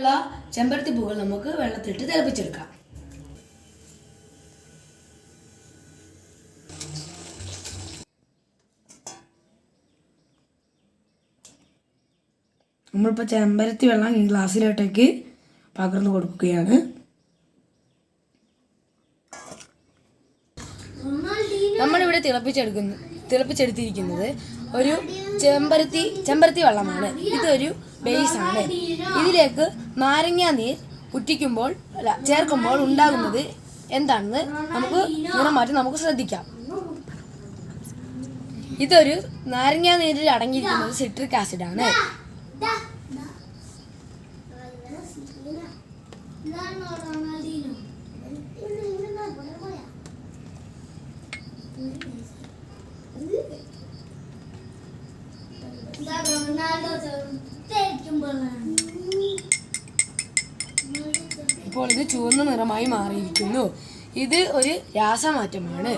നിറത്തിലുള്ള ചെമ്പരത്തി പൂക്കൾ നമുക്ക് വെള്ളത്തിലിട്ട് തിളപ്പിച്ചെടുക്കാം. നമ്മളിപ്പോൾ ചെമ്പരത്തി വെള്ളം ഈ ഗ്ലാസ്സിലോട്ടേക്ക് പകർന്നു കൊടുക്കുകയാണ്. നമ്മളിവിടെ തിളപ്പിച്ചെടുത്തിരിക്കുന്നത് ഒരു ചെമ്പരത്തി വെള്ളമാണ്. ഇതൊരു ബേസാണ്. ഇതിലേക്ക് നാരങ്ങാ നീർ ചേർക്കുമ്പോൾ ഉണ്ടാകുന്നത് എന്താണെന്ന് നമുക്ക് നിറം മാറ്റി നമുക്ക് ശ്രദ്ധിക്കാം. ഇതൊരു നാരങ്ങാ നീരിൽ അടങ്ങിയിരിക്കുന്നത് സിട്രിക് ആസിഡ് ആണ്. ഇപ്പോൾ ഇത് ചുവന്ന നിറമായി മാറിയിരിക്കുന്നു. ഇത് ഒരു രാസമാറ്റമാണ്.